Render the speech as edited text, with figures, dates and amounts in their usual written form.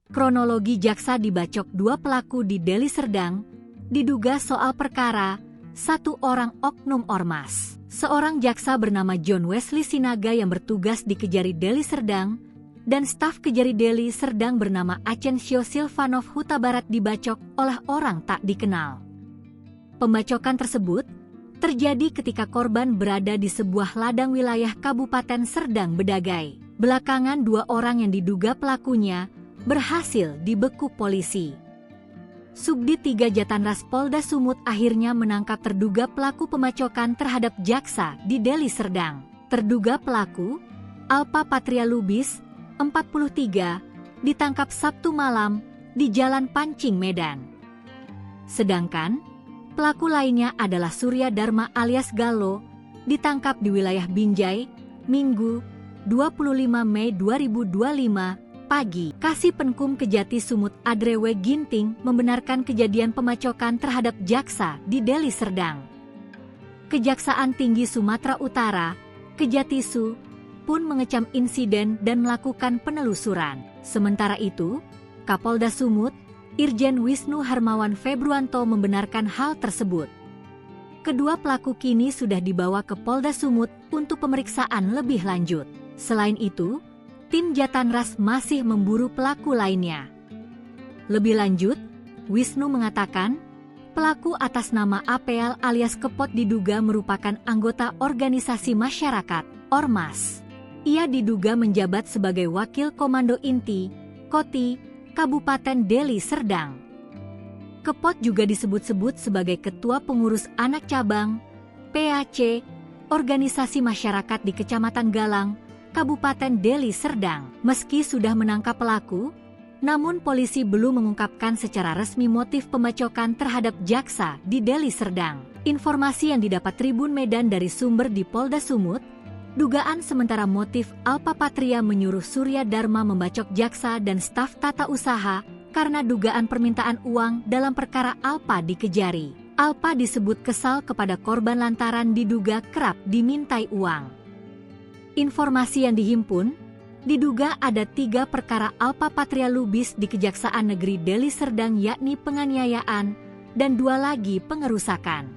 Kronologi jaksa dibacok dua pelaku di Deli Serdang, diduga soal perkara satu orang oknum ormas. Seorang jaksa bernama John Wesley Sinaga yang bertugas di Kejari Deli Serdang, dan staf Kejari Deli Serdang bernama Acencio Silvanov Huta Barat dibacok oleh orang tak dikenal. Pembacokan tersebut terjadi ketika korban berada di sebuah ladang wilayah Kabupaten Serdang Bedagai. Belakangan dua orang yang diduga pelakunya berhasil dibekuk polisi. Subdit 3 Jatanras Polda Sumut akhirnya menangkap terduga pelaku pembacokan terhadap jaksa di Deli Serdang. Terduga pelaku, Alpa Patria Lubis, 43, ditangkap Sabtu malam di Jalan Pancing, Medan. Sedangkan pelaku lainnya adalah Surya Dharma alias Gallo, ditangkap di wilayah Binjai, Minggu, 25 Mei 2025, pagi. Kasih Penkum Kejati Sumut Adrewe Ginting membenarkan kejadian pembacokan terhadap jaksa di Deli Serdang. Kejaksaan Tinggi Sumatera Utara, Kejatisu, pun mengecam insiden dan melakukan penelusuran. Sementara itu, Kapolda Sumut, Irjen Wisnu Harmawan Februanto membenarkan hal tersebut. Kedua pelaku kini sudah dibawa ke Polda Sumut untuk pemeriksaan lebih lanjut. Selain itu, tim Jatanras masih memburu pelaku lainnya. Lebih lanjut, Wisnu mengatakan, pelaku atas nama APL alias Kepot diduga merupakan anggota organisasi masyarakat, Ormas. Ia diduga menjabat sebagai Wakil Komando Inti, Koti, Kabupaten Deli Serdang. Kepot juga disebut-sebut sebagai Ketua Pengurus Anak Cabang, PAC, Organisasi Masyarakat di Kecamatan Galang, Kabupaten Deli Serdang. Meski sudah menangkap pelaku, namun polisi belum mengungkapkan secara resmi motif pembacokan terhadap jaksa di Deli Serdang. Informasi yang didapat Tribun Medan dari sumber di Polda Sumut, dugaan sementara motif Alpa Patria menyuruh Surya Dharma membacok jaksa dan staf tata usaha karena dugaan permintaan uang dalam perkara Alpa di Kejari. Alpa disebut kesal kepada korban lantaran diduga kerap dimintai uang. Informasi yang dihimpun, diduga ada 3 perkara Alpa Patria Lubis di Kejaksaan Negeri Deli Serdang yakni penganiayaan dan 2 lagi pengerusakan.